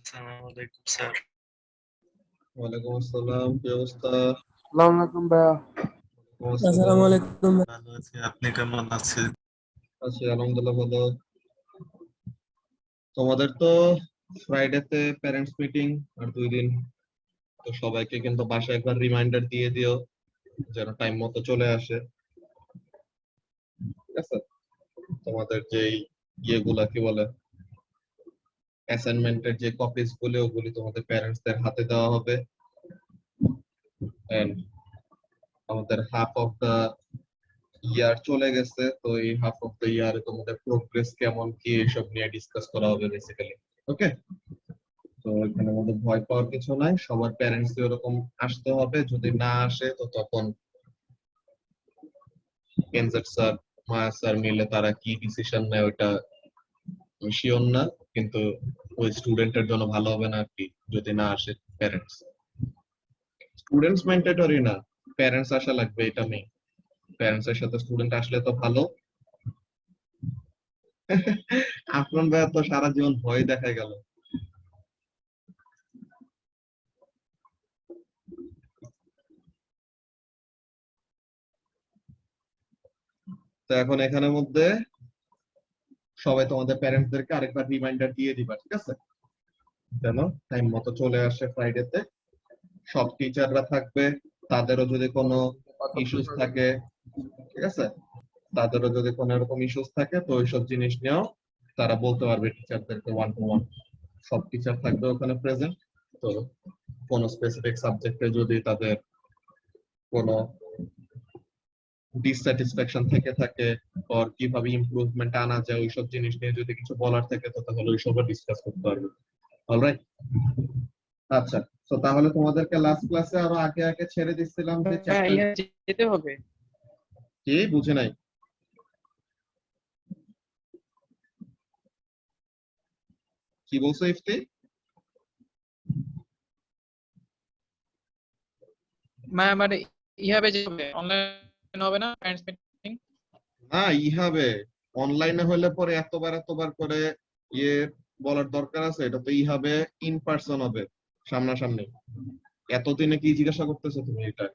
আসসালামু আলাইকুম স্যার। ওয়ালাইকুম আসসালাম, কি অবস্থা? আসসালামু আলাইকুম ভাইয়া। আসসালামু আলাইকুম। ভালো আছি, আপনি কেমন আছেন? আছি আলহামদুলিল্লাহ ভালো। তোমাদের তো ফ্রাইডেতে প্যারেন্টস মিটিং আর 2 দিন, তো সবাইকে কিন্তু বাসায় একবার রিমাইন্ডার দিয়ে দিও যেন টাইম মতো চলে আসে। ঠিক আছে? তোমাদের যে ইয়েগুলা কি বলে, অ্যাসাইনমেন্টের যে কপিজ গুলো ওগুলি তোমাদের প্যারেন্টসদের হাতে দেওয়া হবে। এন্ড আমাদের হাফ অফ দা ইয়ার চলে গেছে, তো এই হাফ অফ দা ইয়ারে তোমাদের প্রোগ্রেস কেমন কি এসব নিয়ে ডিসকাস করা হবে বেসিক্যালি। ওকে, তো এখানে মধ্যে ভয় পাওয়ার কিছু নাই, সবার প্যারেন্টস এরকম আসতে হবে। যদি না আসে তো তখন কেনজেট স্যার, মায়া স্যার মিলে তারা কি ডিসিশন নেয় ওইটা শিওর না, কিন্তু ওই স্টুডেন্টের জন্য ভালো হবে না আর কি যদি না আসে প্যারেন্টস। স্টুডেন্টস ম্যান্ডেটরি না, প্যারেন্টস আসা লাগবে, এটা নেই। প্যারেন্টস এর সাথে স্টুডেন্ট আসলে তো ভালো। আফরান ভাইয়া তো সারা জীবন ভয় দেখাই গেল। তো এখন এখানের মধ্যে সবাই তোমাদের প্যারেন্টসদেরকে আরেকবার রিমাইন্ডার দিয়ে দিবা, ঠিক আছে? যেন টাইম মতো চলে আসে ফ্রাইডেতে। সব টিচাররা থাকবে, তাদেরও যদি কোনো ইস্যুস থাকে, ঠিক আছে, তাদেরও যদি কোনো এরকম ইস্যুস থাকে তো ওইসব জিনিস নিয়েও তারা বলতে পারবে টিচারদেরকে 1-to-1। সব টিচার থাকবে ওখানে প্রেজেন্ট। তো কোনো স্পেসিফিক সাবজেক্টে যদি তাদের কোনো ডিসস্যাটিসফ্যাকশন থেকে থাকে আর কিভাবে ইমপ্রুভমেন্ট আনা যায় ওইসব জিনিস নিয়ে যদি কিছু বলার থাকে তো তাহলে ওইসবও ডিসকাস করতে পারবে। অলরাইট, আচ্ছা। তো তাহলে তোমাদেরকে লাস্ট ক্লাসে আরো আগে আগে ছেড়ে দিচ্ছিলাম যে চ্যাপ্টার যেতে হবে। কি বুঝে নাই, কি বলছো ইফতি? মানে ইহাবে যে হবে অনলাইন হবে না প্যারেন্টস মিটিং? না, ইহাবে অনলাইনে হলে পরে এতবার এতবার করে ইয়ে বলার দরকার আছে? এটা তো ইহাবে ইন পার্সন হবে, সামনাসামনি। এতদিনে কি জিজ্ঞাসা করতেছো তুমি এটা?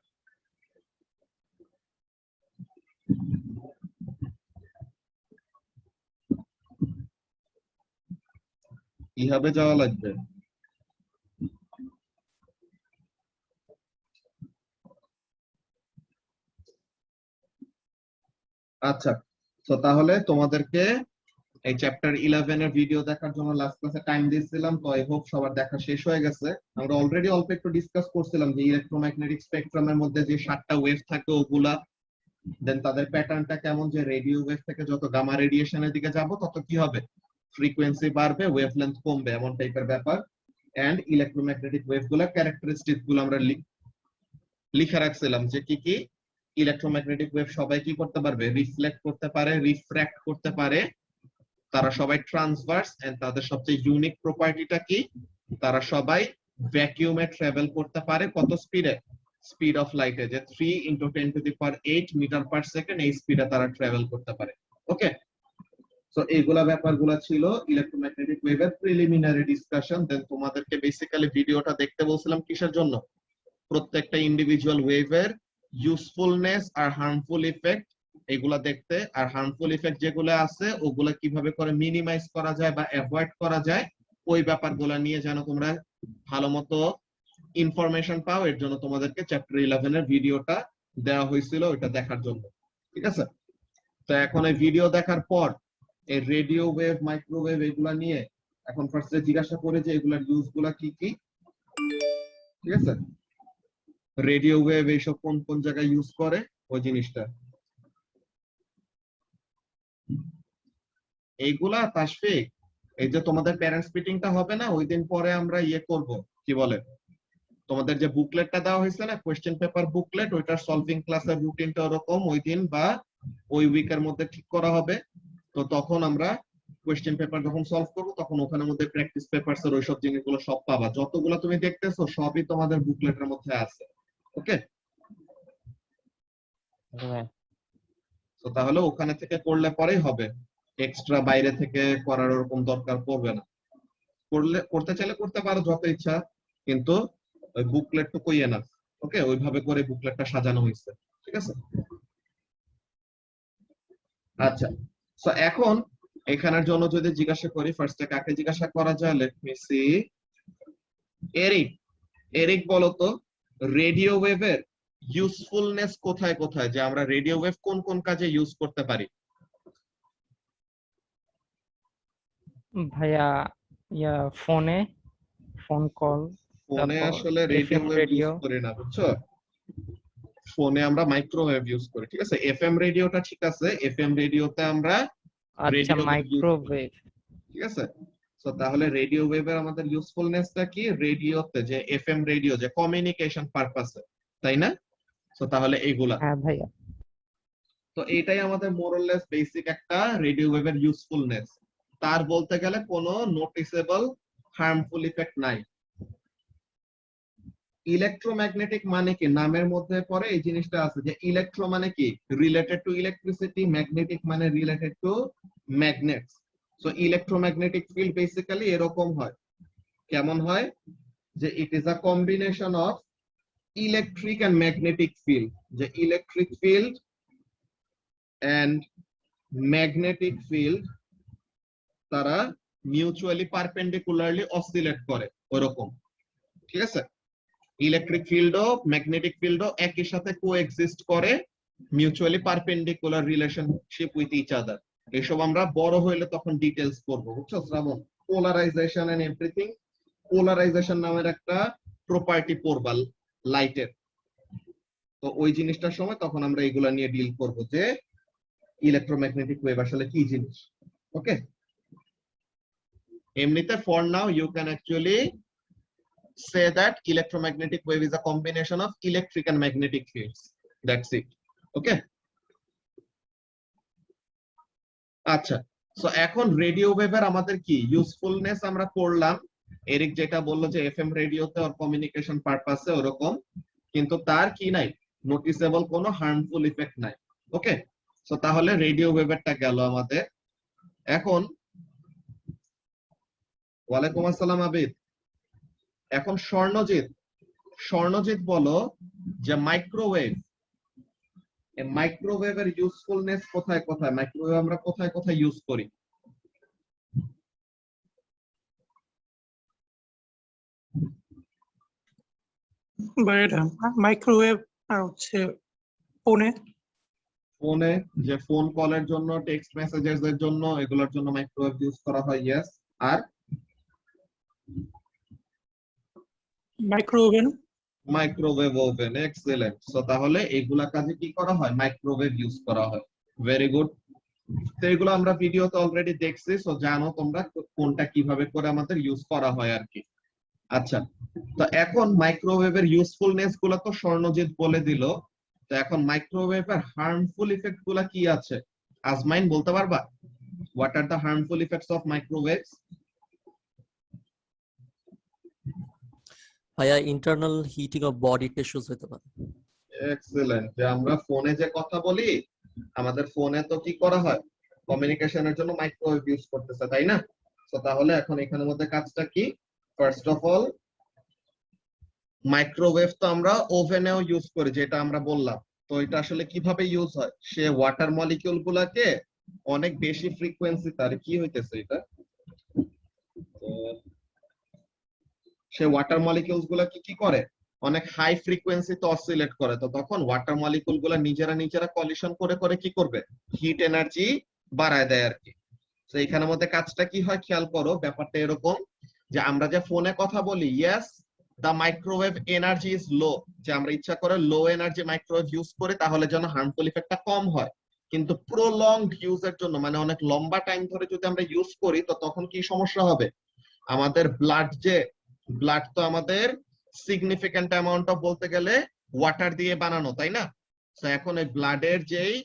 ইহাবে যাওয়া লাগবে। আচ্ছা, তো তাহলে তোমাদেরকে এই চ্যাপ্টার 11 এর ভিডিও দেখার জন্য লাস্ট ক্লাসে টাইম দিয়েছিলাম, তো আই হোপ সবার দেখা শেষ হয়ে গেছে। আমরা অলরেডি অল্প একটু ডিসকাস করছিলাম যে ইলেকট্রোম্যাগনেটিক স্পেকট্রামের মধ্যে যে 7টা ওয়েভ থাকে ওগুলা, দেন তাদের প্যাটার্নটা কেমন, যে রেডিও ওয়েভ থেকে যত গামা রেডিয়েশনের দিকে যাব তত কি হবে, ফ্রিকোয়েন্সি বাড়বে, ওয়েভলেন্থ কমবে, এমন টাইপের ব্যাপার। এন্ড ইলেকট্রোম্যাগনেটিক ওয়েভ গুলা ক্যারেক্টারিস্টিক গুলো আমরা লিখে রাখছিলাম যে কি কি ইলেকট্রোম্যাগনেটিক ওয়েভ সবাই কি করতে পারবে, রিফ্লেক্ট করতে পারে, রিফ্র্যাক্ট করতে পারে, তারা সবাই ট্রান্সভার্স, এন্ড তাদের সবচেয়ে ইউনিক প্রপার্টিটা কি, তারা সবাই ভ্যাকিউমে ট্রাভেল করতে পারে কত স্পিডে, স্পিড অফ লাইটে, যে 3 × 10⁸ মিটার পার সেকেন্ড, এই স্পিডে তারা ট্রাভেল করতে পারে। ওকে, তো এইগুলা ব্যাপারগুলা ছিল ইলেকট্রোম্যাগনেটিক ওয়েভের প্রিলিমিনারি ডিসকাশন। দেন তোমাদেরকে বেসিক্যালি ভিডিওটা দেখতে বলছিলাম কিসের জন্য, প্রত্যেকটা ইন্ডিভিজুয়াল ওয়েভের ইউজফুলনেস আর হার্মফুল ইফেক্ট এগুলা দেখতে, আর হার্মফুল ইফেক্ট যেগুলো আছে ওগুলা কিভাবে করে মিনিমাইজ করা যায় বা অ্যাভয়েড করা যায়, ওই ব্যাপারগুলো নিয়ে যেন তোমরা ভালো মতো ইনফরমেশন পাও, এর জন্য তোমাদেরকে চ্যাপ্টার 11 এর ভিডিওটা দেওয়া হয়েছিল ওইটা দেখার জন্য। ঠিক আছে? তো এখন এই ভিডিও দেখার পর এই রেডিও ওয়েভ, মাইক্রোওয়েভ এগুলা নিয়ে এখন ফার্স্টে জিজ্ঞাসা করে যে এগুলার ইউজ গুলা কি কি। ঠিক আছে? রেডিও ওয়েভ এইসব কোন কোন জায়গায় ইউজ করে ওই জিনিসটা, এইগুলা তাশফিক, এই যে তোমাদের প্যারেন্টস মিটিংটা হবে না ওই দিন পরে আমরা ইয়ে করব, কি বলে, তোমাদের যে বুকলেটটা দেওয়া হয়েছে না, কোয়েশ্চেন পেপার বুকলেট, ওইটার সলভিং ক্লাসের রুটিনটা ওরকম ওই দিন বা ওই উইকের মধ্যে ঠিক করা হবে। তো তখন আমরা কোয়েশ্চেন পেপার যখন সলভ করবো তখন ওখানের মধ্যে প্র্যাকটিস পেপারস এর ওইসব জিনিসগুলো সব পাবা, যতগুলো তুমি দেখতেছো সবই তোমাদের বুকলেটের মধ্যে আছে। ওকে, তো তাহলে ওখানে থেকে করলে পরেই হবে, এক্সট্রা বাইরে থেকে করার ওরকম দরকার পড়বে না। করতে চাইলে করতে পারো যত ইচ্ছা, কিন্তু ওই বুকলেট তো কইয়ে না। ওকে, ওইভাবে করে বুকলেটটা সাজানো হয়েছে, ঠিক আছে। আচ্ছা, সো এখন এখানের জন্য যদি জিজ্ঞাসা করি, ফার্স্টে কাকে জিজ্ঞাসা করা যায়, let me see. Eric, Eric বলো তো রেডিও ওয়েভের ইউজফুলনেস কোথায় কোথায়, যে আমরা রেডিও ওয়েভ কোন কোন কাজে ইউজ করতে পারি? ভাইয়া ফোনে, ফোন কল, ফোনে তারপর আসলে radio FM wave use radio. করি না, বুঝছো। ফোনে আমরা মাইক্রোওয়েভ ইউজ করি, ঠিক আছে। এফএম রেডিওটা ঠিক আছে, এফএম রেডিওতে আমরা আচ্ছা, রেডিও ওয়েভ ইউজ করি, মাইক্রোওয়েভ। ঠিক আছে। তো তাহলে রেডিও ওয়েভের আমাদের ইউজফুলনেসটা কি? রেডিওতে যে এফএম রেডিও, যে কমিউনিকেশন পারপাসে, তাই না? তো তাহলে এইগুলা, হ্যাঁ ভাইয়া। তো এইটাই আমাদের মোরলেস বেসিক একটা রেডিও ওয়েভের ইউজফুলনেস। তার বলতে গেলে কোনো নোটিসেবল হার্মফুল ইফেক্ট নাই। ইলেকট্রোম্যাগনেটিক মানে কি? নামের মধ্যে পরে এই জিনিসটা আছে যে ইলেকট্রো মানে কি? রিলেটেড টু ইলেকট্রিসিটি, ম্যাগনেটিক মানে related to magnets. So electromagnetic field basically এরকম হয়। কেমন হয়? যে it is a combination of electric and magnetic field, যে electric field and magnetic field তারা মিউচুয়ালি পারপেন্ডিকুলারলি অসিলেট করে, ওরকম, ঠিক আছে। ইলেকট্রিক ফিল্ডও ম্যাগনেটিক ফিল্ডও একই সাথে কোএক্সিস্ট করে, mutually perpendicular relationship with each other. এসব আমরা বড় হইলে তখন ডিটেইলস পড়বো, বুঝছো Shrabon. Polarization and everything, polarization নামের একটা প্রপার্টি পড়বা লাইটের, তো ওই জিনিসটার সময় তখন আমরা এগুলা নিয়ে ডিল করব, যে ইলেকট্রোম্যাগনেটিক ওয়েভ আসলে কি জিনিস। ওকে, এমনিতে for now you can actually say that electromagnetic wave is a combination of electric and magnetic fields. That's it. Okay. আচ্ছা, সো এখন রেডিও ওয়েভের আমাদের কি ইউজফুলনেস আমরা পড়লাম। এরিক যেটা বললো যে এফএম রেডিওতে ওর কমিউনিকেশন পারপাসে ওরকম, কিন্তু তার কি নাই? নোটিসেবল কোনো হার্মফুল ইফেক্ট নাই। ওকে, সো তাহলে রেডিও ওয়েভেরটা গেল আমাদের। এখন ওয়ালাইকুম আসসালাম আবিদ। এখন স্বর্ণজিৎ, স্বর্ণজিৎ বলো যে মাইক্রোওয়েভ, মাইক্রোওয়েভের ইউজফুলনেস কোথায় কোথায়, মাইক্রোওয়েভ আমরা কোথায় কোথায় ইউজ করি? মাইক্রোওয়েভ আর হচ্ছে ফোনে, ফোনে যে ফোন কলের জন্য, টেক্সট মেসেজেস এর জন্য, এগুলোর জন্য মাইক্রোওয়েভ ইউজ করা হয়, ইয়েস। আর microoven, microwave oven, excellent. So তাহলে এগুলা কাজে কি করা হয়? মাইক্রোওয়েভ ইউজ করা হয়। Very good. তো এগুলো আমরা ভিডিওতে অলরেডি দেখছি, সো জানো তোমরা কোনটা কিভাবে করে আমাদের ইউজ করা হয় আর কি। আচ্ছা, তো এখন মাইক্রোওয়েভের ইউজফুলনেস গুলো তো স্বর্ণজিৎ বলে দিল, তো এখন মাইক্রোওয়েভের হার্মফুল ইফেক্ট গুলা কি আছে? আজমাইন বলতে পারবা? What are the harmful effects of microwaves? ভাইয়া internal heating of body tissues হতে পারে। এক্সেলেন্ট। যে আমরা ফোনে যে কথা বলি, আমাদের ফোনে তো কি করা হয়? কমিউনিকেশনের জন্য মাইক্রোওয়েভ ইউজ করতেছে, তাই না? তো তাহলে এখন এখানের মধ্যে কাজটা কি? ফার্স্ট অফ অল, মাইক্রোওয়েভ তো আমরা ওভেনেও ইউজ করি, যেটা আমরা বললাম। তো এটা আসলে কিভাবে ইউজ হয়? সে ওয়াটার মলিকিউল গুলাকে অনেক বেশি ফ্রিকোয়েন্সি, তার কি হইতেছে এটা, সে ওয়াটার মলিকিউলস গুলা কি করে? অনেক হাই ফ্রিকোয়েন্সিতে অসিলেট করে। তো তখন ওয়াটার মলিকিউল গুলা নিজেরা নিজেরা কলিশন করে করে কি করবে? হিট এনার্জি বাড়ায় দেয় আর কি। তো এখানের মধ্যে কাজটা কি হয় খেয়াল করো, ব্যাপারটা এরকম যে আমরা যে ফোনে কথা বলি, yes, the microwave energy is low, যে আমরা ইচ্ছা করে লো এনার্জি মাইক্রোওয়েভ ইউজ করে তাহলে যেন হার্মফুল ইফেক্টটা কম হয়। কিন্তু প্রলংড ইউজের জন্য, মানে অনেক লম্বা টাইম ধরে যদি আমরা ইউজ করি, তো তখন কি সমস্যা হবে? আমাদের ব্লাড তো আমাদের সিগনিফিক্যান্ট অ্যামাউন্ট অফ, বলতে গেলে ওয়াটার দিয়ে বানানো, তাই না? তো এখন এই ব্লাডের যেই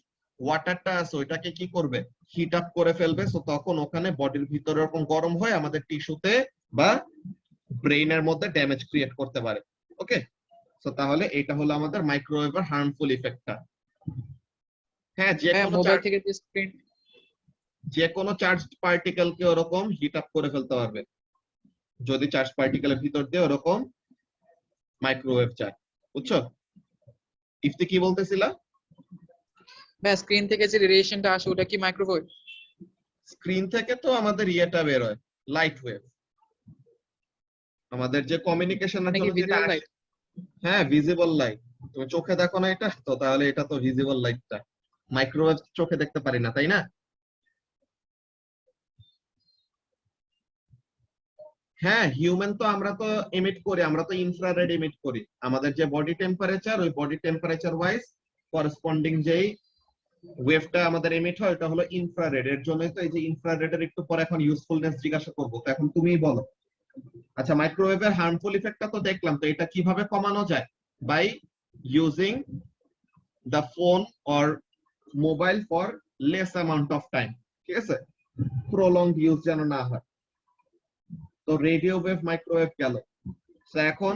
ওয়াটারটা আছে ওইটাকে কি করবে? হিট আপ করে ফেলবে। সো তখন ওখানে বডির ভিতরে এরকম গরম হয়ে আমাদের টিস্যুতে বা ব্রেইনের মধ্যে ড্যামেজ ক্রিয়েট করতে পারে। ওকে, সো তাহলে এটা হলো আমাদের মাইক্রোওয়েভের হার্মফুল ইফেক্টটা। হ্যাঁ, মোবাইল থেকে যে স্ক্রিন, যে কোনো চার্জড পার্টিকেলকে ওরকম হিট আপ করে ফেলতে পারবে। যদি চার্জ পার্টিকেলের ভিতর দিয়ে ওরকম মাইক্রোওয়েভ যায়, বুঝছো? ইফতি কি বলতেছিলা? ভাই স্ক্রিন থেকে যে রেডিয়েশনটা আসে ওটা কি মাইক্রোওয়েভ? স্ক্রিন থেকে তো আমাদের ইয়েটা বের হয়, লাইট ওয়েভ। আমাদের যে কমিউনিকেশনের নাকি জন্য যেটা ভিজুয়াল আসে, লাইট? হ্যাঁ ভিজিবল লাইট। তুমি চোখে দেখো না এটা, তো তাহলে এটা তো ভিজিবল লাইটটা। মাইক্রোওয়েভ চোখে দেখতে পারি না, তাই না? হ্যাঁ হিউম্যান তো আমরা তো এমিট করি, আমরা তো ইনফ্রারেড এমিট করি। আমাদের যে বডি টেম্পারেচার, ওই বডি টেম্পারেচার ওয়াইজ করেসপন্ডিং যেই ওয়েভটা আমাদের এমিট হয় ওটা হলো ইনফ্রারেড। এর জন্যই তো এই যে ইনফ্রারেডের একটু পরে এখন ইউজফুলনেস জিজ্ঞাসা করবো, তো এখন তুমিই বলো। আচ্ছা মাইক্রোওয়েভের হার্মফুল ইফেক্টটা তো দেখলাম, তো এটা কিভাবে কমানো যায়? By using the phone or mobile for less amount of time, ঠিক আছে? প্রলংড ইউজ যেন না হয়। তো রেডিও ওয়েভ, মাইক্রোওয়েভ গেল। তো এখন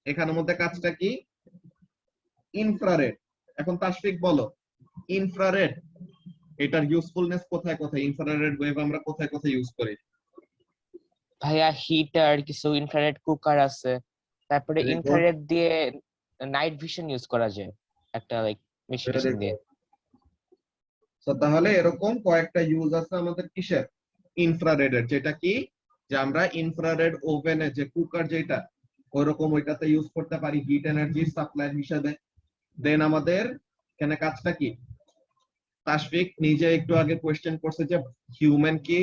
এখানের মধ্যে কাজটা কি? ইনফ্রারেড। এখন তাশফিক বলো, ইনফ্রারেড এটার ইউজফুলনেস কোথায় কোথায়? ইনফ্রারেড ওয়েভ আমরা কোথায় কোথায় ইউজ করি? ভাইয়া হিটার, কিছু ইনফ্রারেড কুকার আছে, তারপরে Very good. ইনফ্রারেড দিয়ে নাইট ভিশন ইউজ করা যায়, একটা লাইক মেশিন Very দিয়ে। তো তাহলে এরকম কয়েকটা ইউজ আছে আমাদের কিসের? ইনফ্রারেডের। যেটা কি, যে আমরা ইনফ্রারেড ওভেনে যে কুকার যেটা ওইরকম ওইটাতে ইউজ করতে পারি হিট এনার্জি সাপ্লাই হিসেবে। দেন আমাদের এখানে কাজটা কি? তাশফিক নিজে একটু আগে কোয়েশ্চেন করছে যে হিউম্যান কি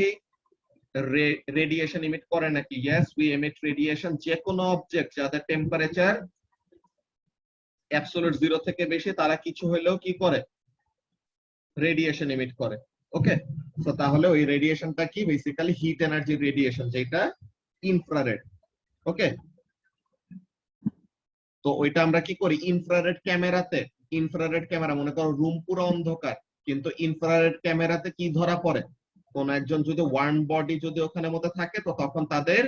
রেডিয়েশন ইমিট করে নাকি? Yes, we emit radiation. যে কোনো অবজেক্ট যাদের টেম্পারেচার অ্যাবসোলিউট 0 থেকে বেশি, তারা কিছু হলেও কি করে? রেডিয়েশন এমিট করে। ওকে, তো তাহলে ওই রেডিয়েশনটা কি? বেসিক্যালি হিট এনার্জি রেডিয়েশন, যেটা ইনফ্রারেড। ওকে, তো ওইটা আমরা কি করি? ইনফ্রারেড ক্যামেরাতে, ইনফ্রারেড ক্যামেরা মনে করো রুম পুরো অন্ধকার, কিন্তু ইনফ্রারেড ক্যামেরাতে কি ধরা পড়ে? কোন একজন যদি ওয়ার্ম বডি যদি ওখানে মধ্যে থাকে, তো তখন তাদের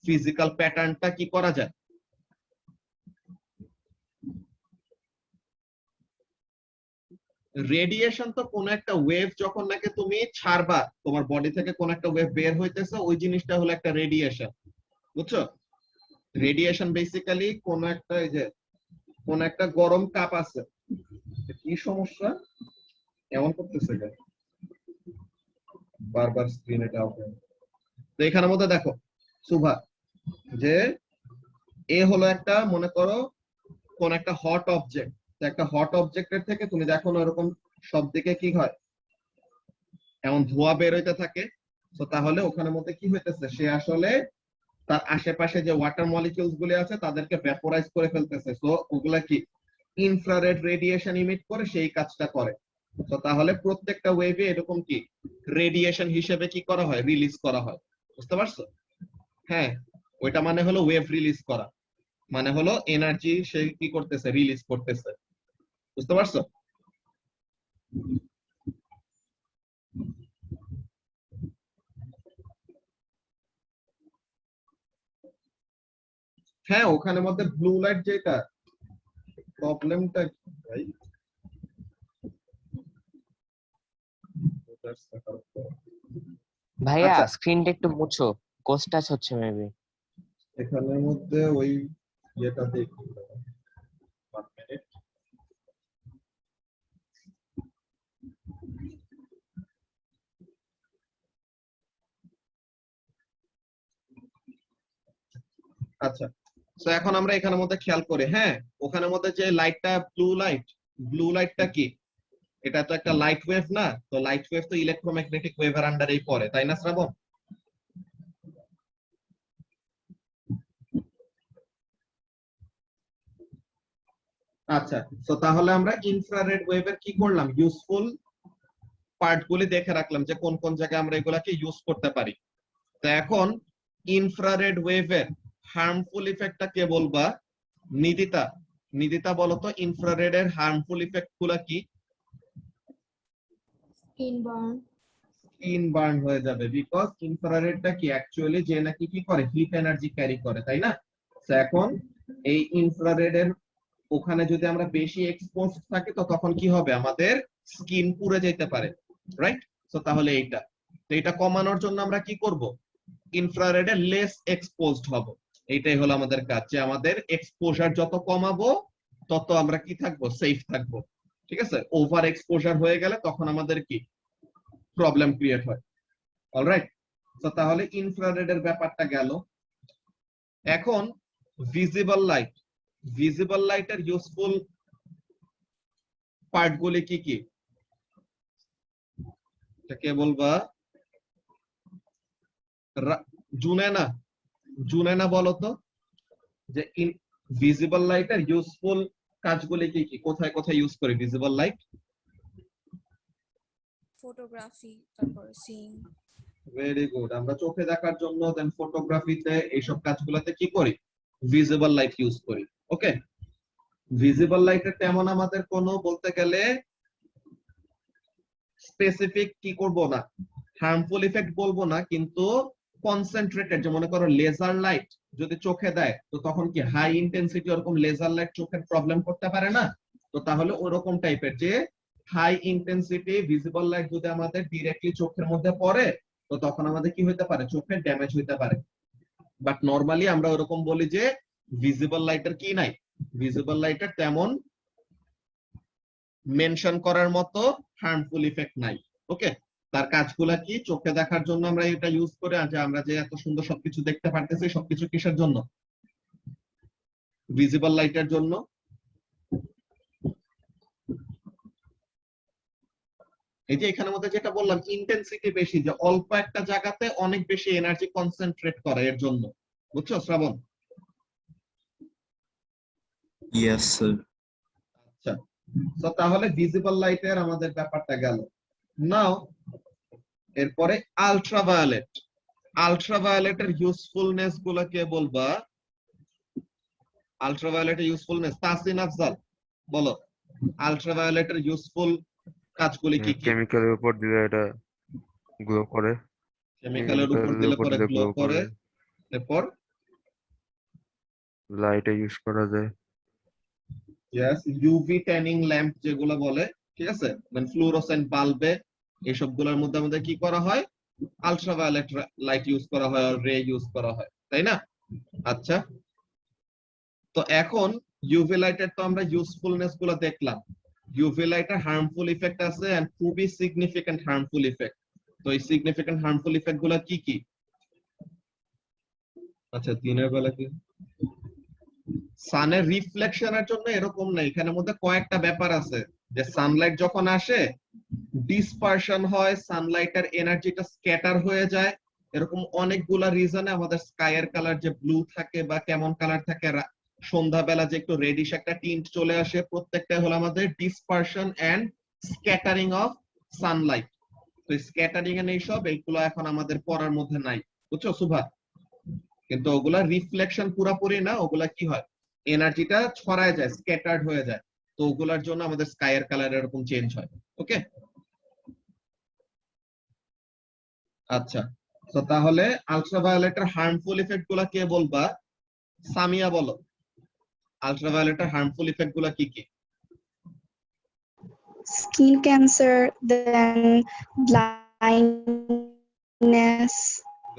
ফিজিক্যাল প্যাটার্নটা কি করা যায়? রেডিয়েশন তো কোন একটা ওয়েভ যখন নাকি তুমি ছাড়বা, তোমার বডি থেকে কোন একটা ওয়েভ বের হইতেছে, ওই জিনিসটা হলো একটা রেডিয়েশন, বুঝছো? রেডিয়েশন বেসিক্যালি কোন একটা, এই যে কোন একটা গরম কাপ আছে, কি সমস্যা এমন করতেছে কেন? বারবার স্ক্রিন এটা ওপেন। তো এখানের মধ্যে দেখো সুভা, যে এ হলো একটা, মনে করো কোন একটা হট অবজেক্ট। একটা হট অবজেক্টের থেকে তুমি দেখো না এরকম সব দিকে কি হয়, এমন ধোঁয়া বের হইতে থাকে। তো তাহলে ওখানের মধ্যে কি হইতেছে? সে আসলে তার আশেপাশে যে ওয়াটার মলিকিউলস গুলি আছে তাদেরকে ভ্যাপোরাইজ করে ফেলতেছে। তো ওগুলা কি ইনফ্রারেড রেডিয়েশন ইমিট করে, সেই কাজটা করে। তো তাহলে প্রত্যেকটা ওয়েভে এরকম কি রেডিয়েশন হিসেবে কি করা হয়? রিলিজ করা হয়। বুঝতে পারছো? হ্যাঁ, ওইটা মানে হলো ওয়েভ রিলিজ করা, মানে হলো এনার্জি সে কি করতেছে? রিলিজ করতেছে। বুঝতে পারছো? হ্যাঁ, ওখানে মধ্যে ব্লু লাইট যেটা, প্রবলেমটা কি ভাই? ভাইয়া আচ্ছা, স্ক্রিনটা একটু মুছো, কোস্ট টাচ হচ্ছে মেবি। এখানের মধ্যে ওই ইয়েটা দেখি, 1 মিনিট। আচ্ছা, তো এখন আমরা এখানের মধ্যে খেয়াল করি। হ্যাঁ, ওখানের মধ্যে যে লাইটটা ব্লু লাইটটা কি? এটা তো একটা লাইট ওয়েভ না? তো লাইট ওয়েভ তো ইলেকট্রোম্যাগনেটিক ওয়েভের আন্ডারেই পড়ে, তাই না শ্রাবণ? আচ্ছা, তো তাহলে আমরা ইনফ্রারেড ওয়েভের কি করলাম? ইউজফুল পার্ট গুলি দেখে রাখলাম যে কোন কোন জায়গায় আমরা এগুলাকে ইউজ করতে পারি। তো এখন ইনফ্রারেড ওয়েভের হার্মফুল ইফেক্টটা কে বলবা? নিদিতা, নিদিতা বলো তো ইনফ্রারেড এর হার্মফুল ইফেক্ট গুলা কি? স্কিন বার্ন হয়ে যাবে, বিকজ ইনফ্রারেডটা কি অ্যাকচুয়ালি যে নাকি কি করে? হিট এনার্জি ক্যারি করে, তাই না? তো এখন এই ইনফ্রারেড এর ওখানে যদি আমরা বেশি এক্সপোজ থাকি, তো তখন কি হবে? আমাদের স্কিন পুড়ে যেতে পারে, রাইট? তো তাহলে এইটা, তো এটা কমানোর জন্য আমরা কি করব? ইনফ্রারেডে লেস এক্সপোজড হব। এইটাই হলো আমাদের কাজ, যে আমাদের এক্সপোজার যত কমাবো তত আমরা কি থাকবো, সেফ থাকবো। ঠিক আছে, ওভার এক্সপোজার হয়ে গেলে তখন আমাদের কি প্রবলেম ক্রিয়েট হয়। অলরাইট, তো তাহলে ইনফ্রারেডের ব্যাপারটা গেল। এখন ভিজিবল লাইট, ভিজিবল লাইটের ইউজফুল পার্টগুলি কি কি, কে বলবা? জুনেনা, জুনেনা বলো তো, যে ভিজিবল লাইটের ইউজফুল কাজগুলি কি কি, কোথায় কোথায় ইউজ করি ভিজিবল লাইট? ফটোগ্রাফি, তারপর সিন। ভেরি গুড, আমরা চোখে দেখার জন্য, দেন ফটোগ্রাফিতে, এইসব কাজগুলোতে কি করি, ভিজিবল লাইট ইউজ করি। ওকে, ভিজিবল লাইটের তেমন আমাদের কোনো বলতে গেলে স্পেসিফিক কি করব না, হার্মফুল ইফেক্ট বলবো না, কিন্তু কনসেন্ট্রেটেড, যে মনে করো লেজার লাইট যদি চোখে দেয় তো তখন কি হাই ইন্টেন্সিটি ওরকম লেজার লাইট চোখের প্রবলেম করতে পারে না? তো তাহলে ওরকম টাইপের যে হাই ইন্টেন্সিটি ভিজিবল লাইট যদি আমাদের ডিরেক্টলি চোখের মধ্যে পড়ে তো তখন আমাদের কি হতে পারে, চোখের ড্যামেজ হইতে পারে। বাট নরমালি আমরা ওরকম বলি যে ভিজিবল লাইটের কি নাই, ভিজিবল লাইটের তেমন মেনশন করার মতো হার্মফুল ইফেক্ট নাই। ওকে, তার কাজগুলা কি, চোখে দেখার জন্য আমরা এটা ইউজ করে, যে আমরা যে এত সুন্দর সবকিছু দেখতে পারতেছি সবকিছু কিসের জন্য, ভিজিবল লাইটের জন্য। এই যে এখানের মধ্যে যেটা বললাম, ইন্টেন্সিটি বেশি, যে অল্প একটা জায়গাতে অনেক বেশি এনার্জি কনসেন্ট্রেট করে এর জন্য। বুঝছো শ্রাবণ? Yes sir. আচ্ছা, তো তাহলে ভিজিবল লাইটের আমাদের ব্যাপারটা গেল। নাও এরপরে আলট্রাভায়োলেট, আলট্রাভায়োলেটের ইউজফুলনেস গুলো কে বলবা? আলট্রাভায়োলেটের ইউজফুলনেস, তাসিন আফজাল বলো, আলট্রাভায়োলেটের ইউজফুল কাজগুলি কি কি? কেমিক্যালের উপর দিলে এটা গ্লো করে, কেমিক্যালের উপর দিলে পরে গ্লো করে। এরপর লাইটে ইউজ করা যায়। ইয়েস, ইউভি ট্যানিং ল্যাম্প যেগুলো বলে, ঠিক আছে, মানে ফ্লুরোসেন্ট বাল্বে, এইসব গুলোর মধ্যে আমাদের কি করা হয়, আলট্রাভায়োলেট লাইট ইউজ করা হয়, আর রে ইউজ করা হয়, তাই না? আচ্ছা, তো এখন ইউভি লাইটের তো আমরা ইউজফুলনেস গুলো দেখলাম। ইউভি লাইটের হার্মফুল ইফেক্ট আছে, এন্ড খুবই সিগনিফিকেন্ট হার্মফুল ইফেক্ট। তো এই সিগনিফিকেন্ট হার্মফুল ইফেক্ট গুলো কি কি? আচ্ছা, দিনের বেলা কি সানের রিফ্লেকশনের জন্য এরকম না, এখানের মধ্যে কয়েকটা ব্যাপার আছে, যে সানলাইট যখন আসে ডিসপারশন হয়, সানলাইটের এনার্জিটা স্ক্যাটার হয়ে যায়, এরকম অনেকগুলা রিজনে আমাদের স্কাইয়ের কালার যে ব্লু থাকে বা কেমন কালার থাকে, সন্ধ্যাবেলা যে একটু রেডিশ একটা টিন্ট চলে আসে, প্রত্যেকটা হলো আমাদের dispersion and scattering of sunlight. তো স্ক্যাটারিং এন্ড এইসব এইগুলো এখন আমাদের পড়ার মধ্যে নাই, বুঝছো সুভা? কিন্তু ওগুলা রিফ্লেকশন পুরাপুরি না, ওগুলা কি হয়, এনার্জিটা ছড়ায় যায়, স্ক্যাটার্ড হয়ে যায়, তো ওগুলার জন্য আমাদের স্কাইয়ের কালার এরকম চেঞ্জ হয়। ওকে, আচ্ছা, তো তাহলে আলট্রাভায়োলেটের হার্মফুল ইফেক্ট গুলা কে বলবা? সামিয়া বলো, আলট্রাভায়োলেটের হার্মফুল ইফেক্ট গুলা কি কি? Skin cancer, then blindness.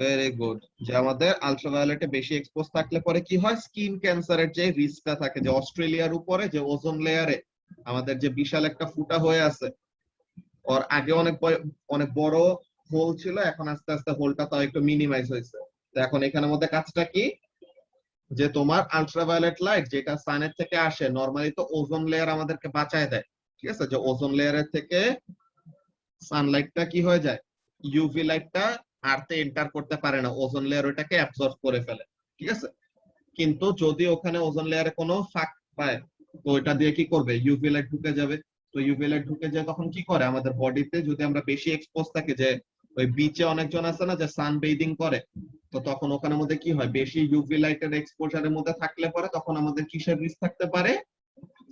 Very good, যে আমাদের আলট্রাভায়োলেটে বেশি এক্সপোজ থাকলে পরে কি হয়, স্কিন ক্যান্সারের যে রিস্কটা থাকে, যে অস্ট্রেলিয়ার উপরে যে ওজোন লেয়ারে আমাদের যে বিশাল একটা ফুটা হয়ে আছে, ওর আগে অনেক বড় হোল ছিল, এখন আস্তে আস্তে হোলটা তাও একটু মিনিমাইজ হয়েছে। তো এখন এখানের মধ্যে কাজটা কি, যে তোমার আলট্রাভায়োলেট লাইট যেটা সানের থেকে আসে, নরমালি তো ওজোন লেয়ার আমাদেরকে বাঁচায় দেয়, ঠিক আছে, যে ওজোন লেয়ারের থেকে সানলাইটটা কি হয়ে যায়, ইউভি লাইটটা আর্থে এন্টার করতে পারে না, ওজোন লেয়ার ওটাকে অ্যাবজর্ব করে ফেলে, ঠিক আছে। কিন্তু যদি ওখানে ওজোন লেয়ারে কোনো ফাঁক পায় তো ওইটা দিয়ে কি করবে, ইউভি লাইট ঢুকে যাবে। তো ইউভি লাইট ঢুকে যায় তখন কি করে, আমাদের বডিতে যদি আমরা বেশি এক্সপোজ থাকি, যে ওই বিচে অনেকজন আছে না যে সান বেইদিং করে, তো তখন ওখানের মধ্যে কি হয়, বেশি ইউভি লাইটের এক্সপোজারের মধ্যে থাকলে পরে তখন আমাদের কিসের রিস্ক থাকতে পারে,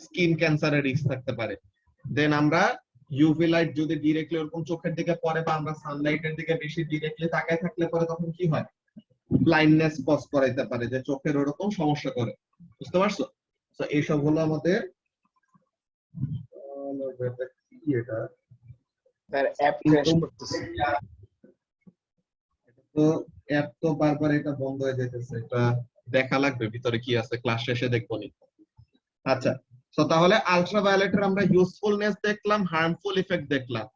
স্কিন ক্যান্সারের রিস্ক থাকতে পারে। দেন আমরা ইউভি লাইট যদি ডিরেক্টলি ওরকম চোখের দিকে পড়ে বা আমরা সানলাইটের দিকে বেশি ডিরেক্টলি তাকায় থাকলে পরে তখন কি হয়, ব্লাইন্ডনেস কজ করাইতে পারে, যে চোখের ওরকম সমস্যা করে, বুঝতে পারছো? তো এইসব হলো আমাদের এটা স্যার অ্যাপ ক্র্যাশ করতেছে। তো অ্যাপ তো বারবার এটা বন্ধ হয়ে যেতেছে, এটা দেখা লাগবে ভিতরে কি আছে, ক্লাস শেষে দেখবো নি। আচ্ছা, তো তাহলে আলট্রাভায়োলেটের আমরা ইউজফুলনেস দেখলাম, হার্মফুল ইফেক্ট দেখলাম।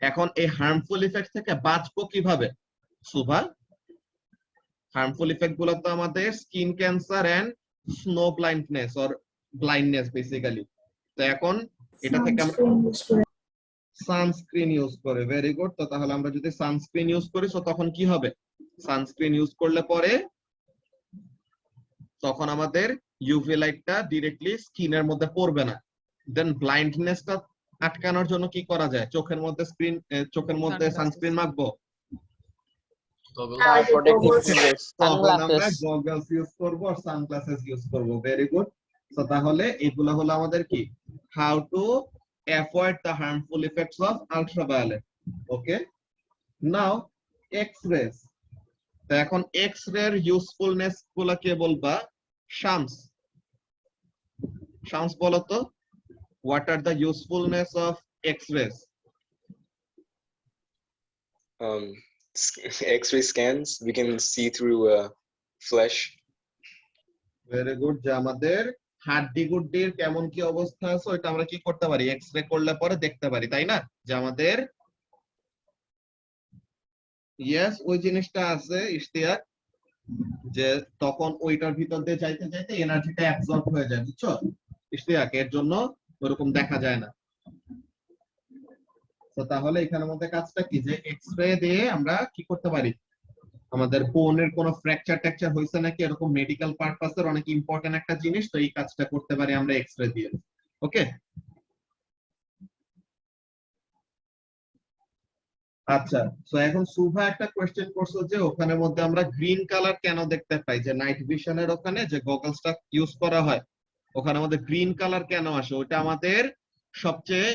এখন এই হার্মফুল ইফেক্ট থেকে বাঁচবো কিভাবে সুভা? হার্মফুল ইফেক্ট গুলো তো আমাদের skin cancer and snow blindness or blindness basically. তো এখন এটা থেকে আমরা সানস্ক্রিন ইউজ করে, ভেরি গুড। তো তাহলে আমরা যদি সানস্ক্রিন ইউজ করি তো তখন কি হবে? সানস্ক্রিন ইউজ করলে পরে তখন আমাদের ইউভি লাইটটা ডিরেক্টলি স্কিনের মধ্যে পড়বে না। দেন ব্লাইন্ডনেসটা আটকানোর জন্য কি করা যায়? চোখের মধ্যে সানস্ক্রিন মাখবো, তখন আমরা গগলস ইউজ করব আর সানগ্লাসেস ইউজ করব, ভেরি গুড। তো তাহলে এগুলো হলো আমাদের কি, how to avoid the harmful effects of ultraviolet. Okay, now x-race. তো এখন এক্স-রে এর ইউজফুলনেস গুলো কে বলবা? শামস, শামস বলো তো, what are the usefulness of X-rays? X-ray scans, we can see through flesh. Very good. যে আমাদের হাড্ডি গুড্ডির কেমন কি অবস্থা আছে ওইটা আমরা কি করতে পারি, এক্স-রে করলে পরে দেখতে পারি, তাই না? যে আমাদের ইয়েস ওই জিনিসটা আছে ইশতিয়াক, যে তখন ওইটার ভিতর দিয়ে যাইতে যাইতে এনার্জিটা অ্যাবজর্ব হয়ে যায়, বুঝছো ইশতিয়াক? এর জন্য ওরকম দেখা যায় না। তো তাহলে এখানের মধ্যে কাজটা কি, যে এক্স-রে দিয়ে আমরা কি করতে পারি, আমাদের বোনের কোনো ফ্র্যাকচার ট্যাকচার হয়েছে নাকি এরকম মেডিকেল পারপাসের অনেক ইম্পর্টেন্ট একটা জিনিস, তো এই কাজটা করতে পারি আমরা এক্স-রে দিয়ে। ওকে, আচ্ছা। তো এখন সুভা একটা কোয়েশ্চেন করছো যে ওখানের মধ্যে আমরা গ্রিন কালার কেন দেখতে পাই, যে নাইট ভিশনের ওখানে যে গগলসটা ইউজ করা হয় ওখানে আমাদের গ্রিন কালার কেন আসে? ওটা আমাদের সবচেয়ে,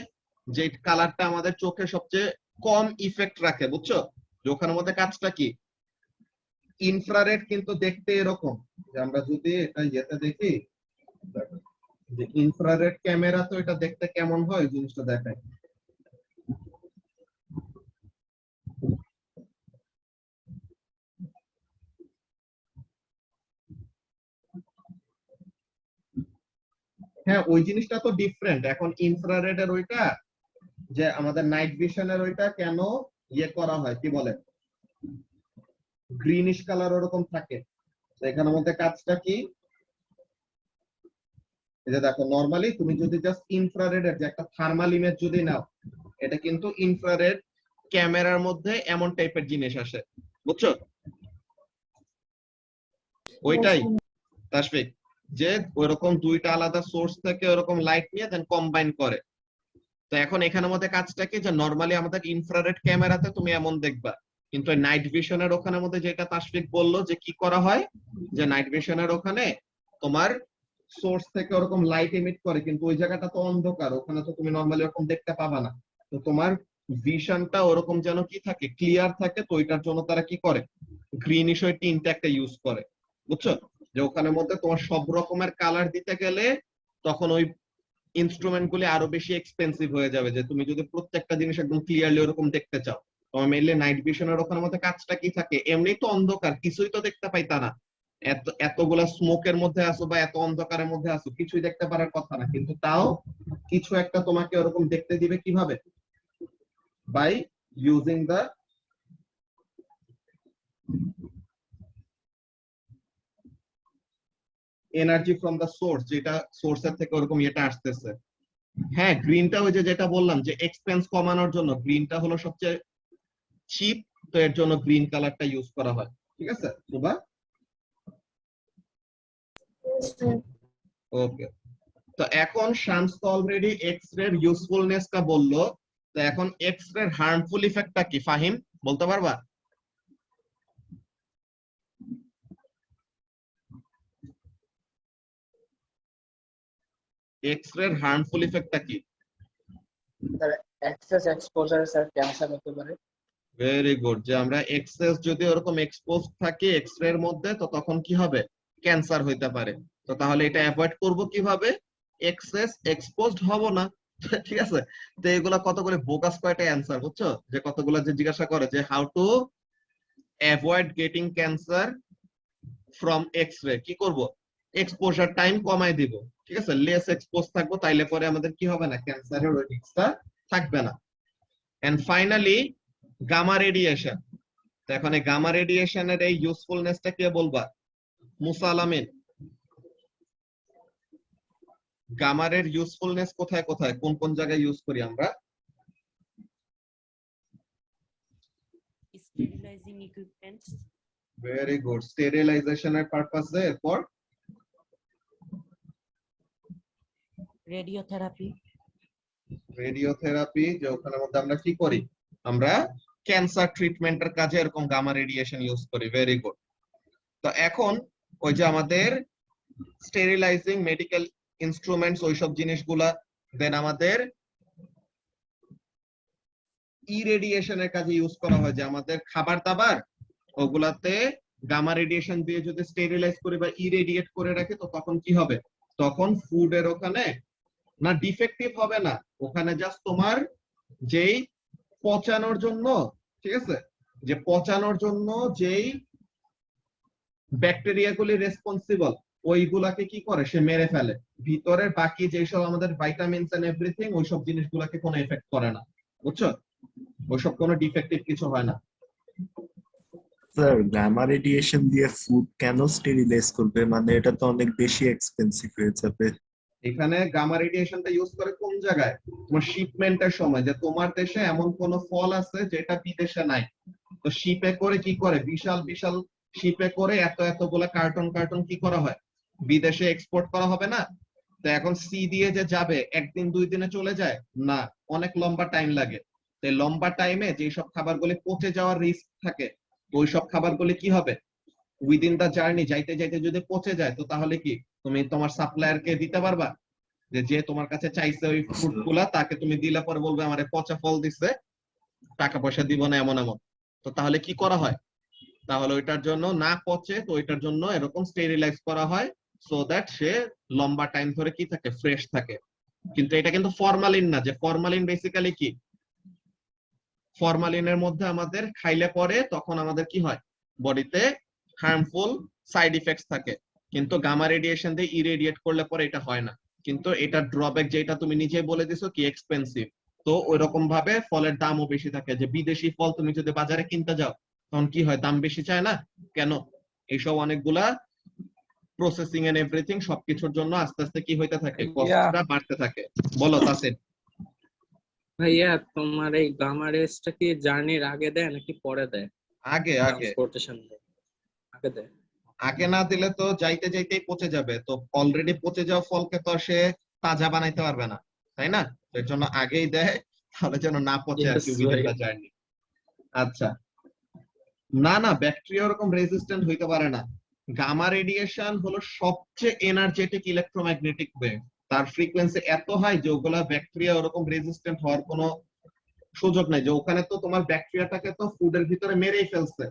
যে কালারটা আমাদের চোখে সবচেয়ে কম ইফেক্ট রাখে, বুঝছো? যে ওখানের মধ্যে কাজটা কি, ইনফ্রারেড কিন্তু দেখতে এরকম, যে আমরা যদি এটা ইয়েতে দেখি, যে ইনফ্রারেড ক্যামেরা তো এটা দেখতে কেমন হয় জিনিসটা দেখায়। হ্যাঁ, ওই জিনিসটা তো ডিফারেন্ট। এখন ইনফ্রারেড এর ওইটা, যে আমাদের নাইট ভিশনের ওইটা কেন ইয়ে করা হয়, কি বলে, গ্রিনিশ কালার ওরকম থাকে। তো এখানের মধ্যে কাজটা কি, এই যে দেখো নরমালি তুমি যদি জাস্ট ইনফ্রারেড এর যে একটা থার্মাল ইমেজ যদি নাও, এটা কিন্তু ইনফ্রারেড ক্যামেরার মধ্যে এমন টাইপের জিনিস আসে, বুঝছো? ওইটাই তাশফিক, যে ওইরকম দুইটা আলাদা সোর্স থেকে ওরকম লাইট নিয়ে দেন কম্বাইন করে। তো এখন এখানের মধ্যে কাজটা কি, যে নরমালি আমাদের ইনফ্রারেড ক্যামেরাতে তুমি এমন দেখবা, কিন্তু নাইট ভিশনের ওখানের মধ্যে যেটা তাশফিক বললো যে কি করা হয়, যে নাইট ভিশনের ওখানে তোমার সোর্স থেকে ওরকম লাইট এমিট করে, কিন্তু ওই জায়গাটা তো অন্ধকার, ওখানে তো তুমি নরমালি ওরকম দেখতে পাবা না। তো তোমার ভিশনটা ওরকম যেন কি থাকে, ক্লিয়ার থাকে। তো ওইটার জন্য তারা কি করে, গ্রিনিশ ওই টিনটা একটা ইউজ করে, বুঝছো? যে ওখানের মধ্যে তোমার সব রকমের কালার দিতে গেলে তখন ওই ইনস্ট্রুমেন্ট গুলি আরো বেশি এক্সপেন্সিভ হয়ে যাবে, যে তুমি যদি প্রত্যেকটা জিনিস একদম ক্লিয়ারলি ওরকম দেখতে চাও। তোমার মেইনলি নাইট ভিশনের ওখানের মধ্যে কাজটা কি থাকে, এমনি তো অন্ধকার, কিছুই তো দেখতে পাইতা না, এতগুলা স্মোকের মধ্যে আসো বা এত অন্ধকারের মধ্যে আসো, কিছুই দেখতে পারার কথা না, কিন্তু তাও কিছু একটা তোমাকে ওরকম দেখতে দিবে কিভাবে, by using the energy from the source, যেটা সোর্সের থেকে ওরকম এটা আসতেছে। হ্যাঁ, গ্রিনটা ওই যে যেটা বললাম, যে এক্সপেন্স কমানোর জন্য গ্রিনটা হলো সবচেয়ে চিপ, তো এর জন্য গ্রিন কালারটা ইউজ করা হয়। ঠিক আছে সুবা? ওকে, তো এখন শামস তো অলরেডি এক্স-রে এর ইউজফুলনেসটা বললো, তো এখন এক্স-রে এর হার্মফুল ইফেক্টটা কি ফাহিম বলতে পারবা? এক্স-রে এর হার্মফুল ইফেক্টটা কি? এক্সেস এক্সপোজার স্যার ক্যান্সার হতে পারে। ভেরি গুড, যে আমরা এক্সেস যদি ওরকম এক্সপোজ থাকি এক্স-রে এর মধ্যে, তো তখন কি হবে, ক্যান্সার হইতে পারে। তো তাহলে এটা অ্যাভয়েড করব কিভাবে, এক্সেস এক্সপোজড হব না। ঠিক আছে, তো এগুলা কতগুলো বোগাস কয়টা অ্যান্সার, বুঝছো? যে কতগুলো যে জিজ্ঞাসা করে যে how to avoid getting cancer from x-ray, কি করব, এক্সপোজার টাইম কমায় দিব, ঠিক আছে, লেস এক্সপোজ থাকবো, তাইলে পরে আমাদের কি হবে না, ক্যান্সারের ওই রিস্কটা থাকবে না। And finally gamma radiation. তো এখন এই গামা রেডিয়েশনের এই ইউজফুলনেসটা কে বলবা? মুসা আল-আমিন, গামারের ইউজফুলনেস কোথায় কোথায়, কোন কোন জায়গায় ইউজ করি আমরা? Sterilizing equipments. ভেরি গুড, স্টেরিলাইজেশনের পারপাসে। এরপর Radiotherapy. রেডিওথেরাপি, যে ওখানের মধ্যে আমরা কি করি, আমরা ক্যান্সার ট্রিটমেন্টের কাজে এরকম গামা রেডিয়েশন ইউজ করি। Very good. তো এখন ওই যে আমাদের স্টেরিলাইজিং মেডিকেল ইনস্ট্রুমেন্টস ওইসব জিনিসগুলা, দেন আমাদের ইরেডিয়েশনের কাজে ইউজ করা হয়, যে আমাদের খাবার দাবার ওগুলাতে গামা রেডিয়েশন দিয়ে যদি স্টেরিলাইজ করে বা ইরেডিয়েট করে রাখি, তো তখন কি হবে, তখন ফুডের ওখানে না ডিফেক্টিভ হবে না, ওখানে জাস্ট তোমার যেই পচানোর জন্য, ঠিক আছে, যে পচানোর জন্য যেই ব্যাকটেরিয়াগুলি রেসপন্সিবল, ওইগুলাকে কি করে, সে মেরে ফেলে। ভিতরের বাকি যেসব আমাদের ভাইটামিনস এন্ড এভরিথিং, ওইসব জিনিসগুলোকে কোনো এফেক্ট করে না, বুঝছো, ওইসব কোনো ডিফেক্টিভ কিছু হয় না। স্যার গামা রেডিয়েশন দিয়ে ফুড কেন স্টেরিলাইজ করবে, মানে এটা তো অনেক বেশি এক্সপেন্সিভ হয়ে যাবে। এখানে গামা রেডিয়েশনটা ইউজ করে কোন জায়গায়, তোমার শিপমেন্টের সময়, যে তোমার দেশে এমন কোন ফল আছে যেটা বিদেশে নাই, তো শিপে করে কি করে, বিশাল বিশাল শিপে করে এতগুলা কার্টন কার্টন কি করা হয়, বিদেশে এক্সপোর্ট করা হবে না। তো এখন সি দিয়ে যে যাবে, একদিন দুই দিনে চলে যায় না, অনেক লম্বা টাইম লাগে। তো লম্বা টাইমে যেসব খাবারগুলি পচে যাওয়ার রিস্ক থাকে, ওই সব খাবারগুলি কি হবে, উইদিন দা জার্নি যাইতে যাইতে যদি পচে যায়, তো তাহলে কি তুমি তোমার সাপ্লায়ারকে দিতে পারবা, যে যে তোমার কাছে চাইছে ওই ফুড গুলা, তাকে তুমি দিলে পরে বলবে আমারে পচা ফল দিচ্ছে, টাকা পয়সা দিব না, এমন এমন। তো তাহলে কি করা হয়, তাহলে ওইটার জন্য না পচে, তো ওইটার জন্য এরকম স্টেরিলাইজ করা হয়, সো দ্যাট সে লম্বা টাইম ধরে কি থাকে, ফ্রেশ থাকে। কিন্তু এটা কিন্তু ফরমালিন না, যে ফরমালিন বেসিক্যালি কি, ফরমালিনের মধ্যে আমাদের খাইলে পরে তখন আমাদের কি হয়, বডিতে হার্মফুল সাইড ইফেক্টস থাকে, কিন্তু গামা রেডিয়েশন দিয়ে ইরেডিয়েট করলে পরে এটা হয় না। কিন্তু এটা ড্রব্যাক, যেটা তুমি নিজেই বলে দিছো কি, এক্সপেন্সিভ। তো ওইরকম ভাবে ফলের দামও বেশি থাকে, যে বিদেশি ফল তুমি যদি বাজারে কিনতে যাও, তখন কি হয়, দাম বেশি চায় না কেন, এইসব অনেকগুলা প্রসেসিং এন্ড এভরিথিং সবকিছুর জন্য আস্তে আস্তে কি হইতে থাকে, কস্টটা বাড়তে থাকে। বলো তাসির। ভাইয়া তোমার এই গামা রেসটা কি জার্নির আগে দেয় নাকি পরে দেয়? আগে আগে ট্রান্সপোর্টেশন আগে দেয়। আগে না দিলে তো যাইতে যাইতেই পচে যাবে, তো অলরেডি পচে যাওয়া ফলকে তো সে তাজা বানাইতে পারবে না, তাই না, এর জন্য আগেই দেয়, তাহলে যেন না পচে আর কি উইদিন দা জার্নি। আচ্ছা, না না, ব্যাকটেরিয়া ওরকম রেজিস্ট্যান্ট হইতে পারে না। গামা রেডিয়েশন হলো সবচেয়ে এনার্জেটিক ইলেকট্রোম্যাগনেটিক ওয়েভ, তার ফ্রিকোয়েন্সি এত হাই যে ওগুলা ব্যাকটেরিয়া ওরকম রেজিস্ট্যান্ট হওয়ার কোনো সুযোগ নাই। যে ওখানে তো তোমার ব্যাকটেরিয়াটাকে তো ফুডের ভিতরে মেরেই ফেলছে,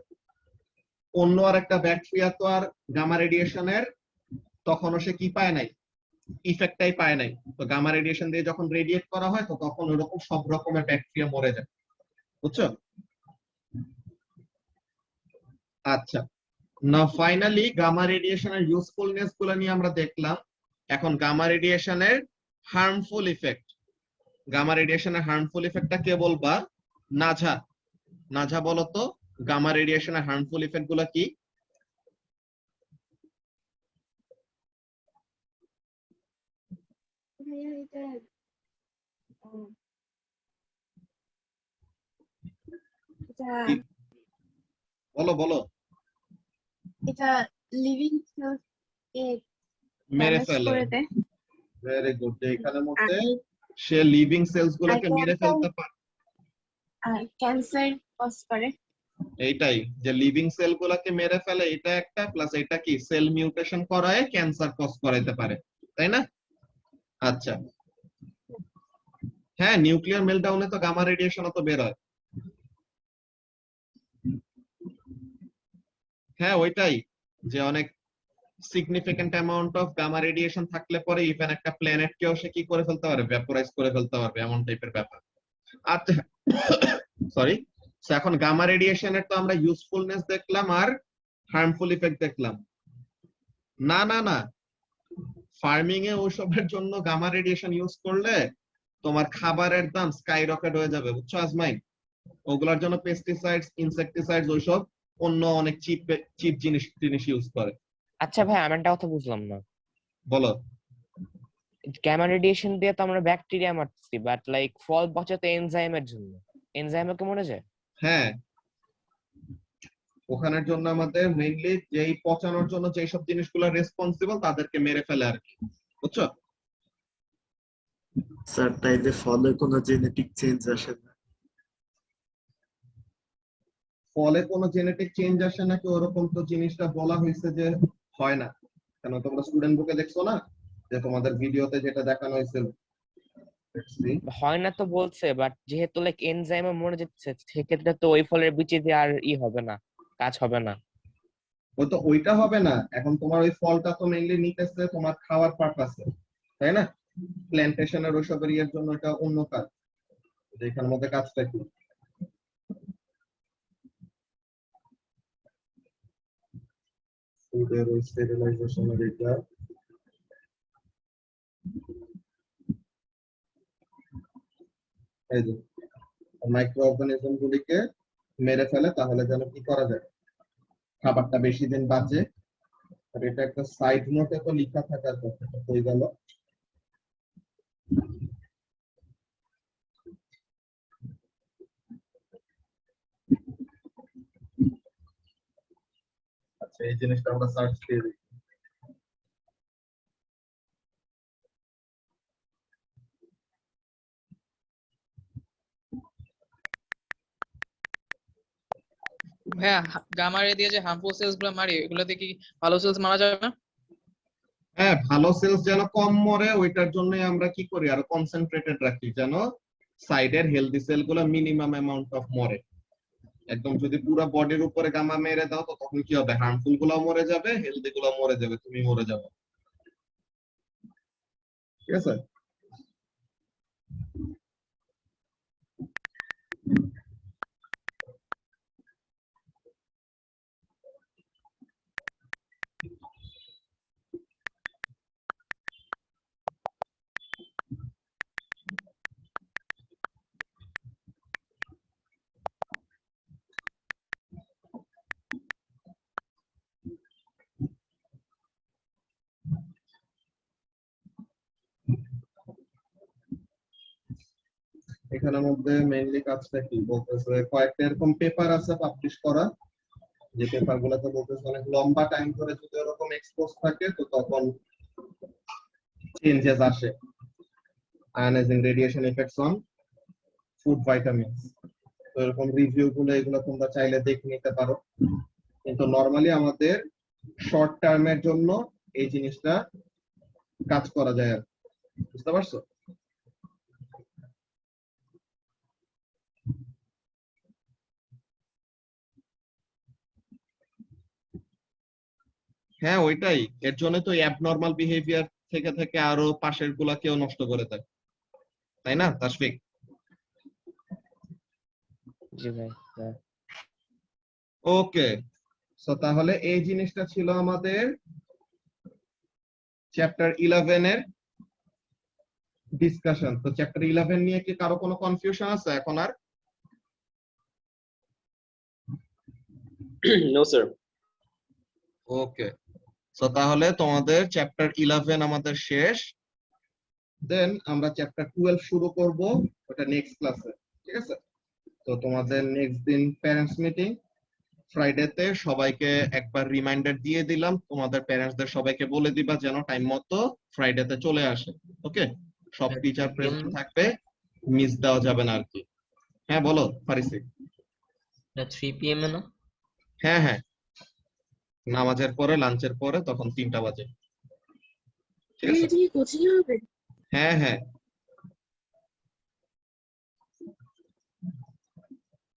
অন্য আর একটা ব্যাকটেরিয়া তো আর গামা রেডিয়েশনের তখনও সে কি পায় নাই, ইফেক্টটাই পায় নাই। তো গামা রেডিয়েশন দিয়ে যখন রেডিয়েট করা হয়, তো তখন ওরকম সব রকমের ব্যাকটেরিয়া মরে যায়, বুঝছো। আচ্ছা, না ফাইনালি গামা রেডিয়েশনের ইউজফুলনেস গুলো নিয়ে আমরা দেখলাম। এখন গামা রেডিয়েশনের হার্মফুল ইফেক্ট, গামা রেডিয়েশনের হার্মফুল ইফেক্টটা কে বলবা? নাঝা, নাঝা বলো তো গামা রেডিয়েশনের হার্মফুল ইফেক্ট গুলো কি? বলো বলো। এটা লিভিং সেলস কে মেরে damage ফেলে। করে দেয়। ভেরি গুড, এখানের মধ্যে সে লিভিং সেলস গুলোকে মেরে ফেলতে পারে, আর ক্যান্সার কজ করে। এইটাই যে লিভিং সেল গুলাকে মেরে ফেলে, এটা একটা, প্লাস এটা কি সেল মিউটেশন করায় ক্যান্সার কজ করাইতে পারে, তাই না? আচ্ছা, হ্যাঁ, নিউক্লিয়ার মেল্টডাউনে তো গামা রেডিয়েশন তো বের হয়। হ্যাঁ ওইটাই, যে অনেক significant amount of gamma radiation থাকলে পরে ইভেন একটা প্ল্যানেট কেও সে কি করে ফেলতে পারে, ভ্যাপোরাইজ করে ফেলতে পারবে, এমন টাইপের ব্যাপার। আচ্ছা সরি, So এখন গামা রেডিয়েশনের তো আমরা ইউজফুলনেস দেখলাম আর হার্মফুল ইফেক্ট দেখলাম। না না না, ফার্মিং এ ওসবের জন্য গামা রেডিয়েশন ইউজ করলে তোমার খাবারের দাম স্কাই রকেট হয়ে যাবে, বুঝছো আজমাইন? ওগুলোর জন্য পেস্টিসাইডস, ইনসেক্টিসাইডস ওইসব অন্য অনেক চিপ জিনিস ইউজ করে। আচ্ছা ভাই, আমি একটা কথা বুঝলাম না। বলো। গ্যামা রেডিয়েশন দিয়ে তো আমরা ব্যাকটেরিয়া মারতেছি, বাট লাইক ফল বাঁচাতে এনজাইমের জন্য, এনজাইমে কি মরে যায়? হ্যাঁ, ওখানের জন্য আমাদের মেইনলি যেই পচানোর জন্য যেই সব জিনিসগুলো রেসপন্সিবল তাদেরকে মেরে ফেলে আর কি, বুঝছো? স্যার তাইলে ফলে কোনো জেনেটিক চেঞ্জ আসে না? ফলে কোনো জেনেটিক চেঞ্জ আসে নাকি ওরকম তো জিনিসটা বলা হয়েছে যে হয় না। কেন তোমরা স্টুডেন্ট বুকে দেখছো না যে তোমাদের ভিডিওতে যেটা দেখানো হয়েছিল? হয় না তো বলছে, বাট যেহেতু লাইক এনজাইমে মরে যাচ্ছে, সেক্ষেত্রে তো ওই ফলের বিচি দিয়ে আর হবে না, কাজ হবে না। ওই তো ওইটা হবে না। এখন তোমার ওই ফলটা তো মেইনলি নিতেছে তোমার খাওয়ার পারপাসে, তাই না? প্ল্যান্টেশনের ওইসবের ইয়ের জন্য এটা অন্য কাজ। এখানের মধ্যে কাজটা কি? ফুডের ওই স্টেরিলাইজেশনের এটা এই যে মাইক্রো অর্গানিজম গুলিকে মেরে ফেলে, তাহলে যেন কি করা যায়, খাবারটা বেশি দিন বাঁচে। আর এটা একটা সাইড নোটে তো লেখা থাকার কথা, হয়ে গেল। আচ্ছা, এই জিনিসটা আমরা সার্চ দিয়ে দিই। ভাইয়া, গামা রে দিয়ে যে হার্মফুল সেলস গুলো মারি, এগুলোতে কি ভালো সেলস মারা যাবে না? হ্যাঁ, ভালো সেলস যেন কম মরে ওইটার জন্য আমরা কি করি, আরো কনসেন্ট্রেটেড রাখি যেন সাইডের হেলদি সেল গুলো মিনিমাম অ্যামাউন্ট অফ মরে। একদম যদি পুরো বডির উপরে গামা মেরে দাও তো তখন কি হবে, হার্মফুল গুলো মরে যাবে, হেলদি গুলো মরে যাবে, তুমি মরে যাবে। ঠিক আছে? এখানের মধ্যে মেইনলি কাজটা কি বলতেছে, কয়েকটা এরকম পেপার আছে পাবলিশ করা, যে পেপার গুলোতে বলতেছে অনেক লম্বা টাইম ধরে যদি এরকম এক্সপোজ থাকে তো তখন চেঞ্জেস আসে। Ionising radiation effects on food vitamins, তো এরকম রিভিউ গুলো এগুলো তোমরা চাইলে দেখে নিতে পারো। কিন্তু নরমালি আমাদের শর্ট টার্মের জন্য এই জিনিসটা কাজ করা যায় আর, বুঝতে পারছো? হ্যাঁ ওইটাই, এর জন্য তো অ্যাবনর্মাল বিহেভিয়ার থেকে থেকে আরো পাশের গুলাকেও নষ্ট করে দেয়, তাই না তাশফিক? জি ভাই। ওকে, সো তাহলে এই জিনিসটা ছিল আমাদের চ্যাপ্টার 11 এর ডিসকাশন। তো চ্যাপ্টার 11 নিয়ে কি কারো কোনো কনফিউশন আছে এখন আর? No, sir. ওকে, সো তাহলে তোমাদের চ্যাপ্টার 11 আমাদের শেষ। দেন আমরা চ্যাপ্টার 12 শুরু করব, ওটা নেক্সট ক্লাসে। ঠিক আছে? তো তোমাদের নেক্সট দিন প্যারেন্টস মিটিং, ফ্রাইডেতে সবাইকে একবার রিমাইন্ডার দিয়ে দিলাম, তোমাদের প্যারেন্টসদের সবাইকে বলে দিবা যেন টাইম মতো ফ্রাইডেতে চলে আসে। ওকে, সব টিচার প্রেজেন্ট থাকবে, মিস দেওয়া যাবে না আর কি। হ্যাঁ বলো ফারিসি। 3 PM এ না? হ্যাঁ হ্যাঁ, নামাজের পরে লাঞ্চের পরে তখন 3টা বাজে। ঠিক আছে? এটা কি কোচিং হবে? হ্যাঁ হ্যাঁ,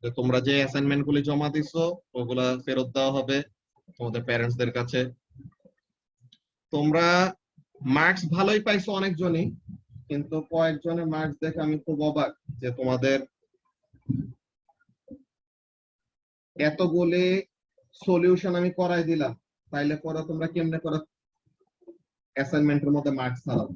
তো তোমরা যে অ্যাসাইনমেন্ট গুলি জমা দিছো ওগুলা ফেরত দেওয়া হবে তোমাদের প্যারেন্টসদের কাছে। তোমরা মার্কস ভালোই পাইছো অনেকজনই, কিন্তু কয়েকজনের মার্কস দেখে আমি খুব অবাক যে তোমাদের এতগুলি সলিউশন আমি করাই দিলাম, তাইলে পরে তোমরা কেমনে করে অ্যাসাইনমেন্টের মধ্যে মার্কস ছাড়াবো?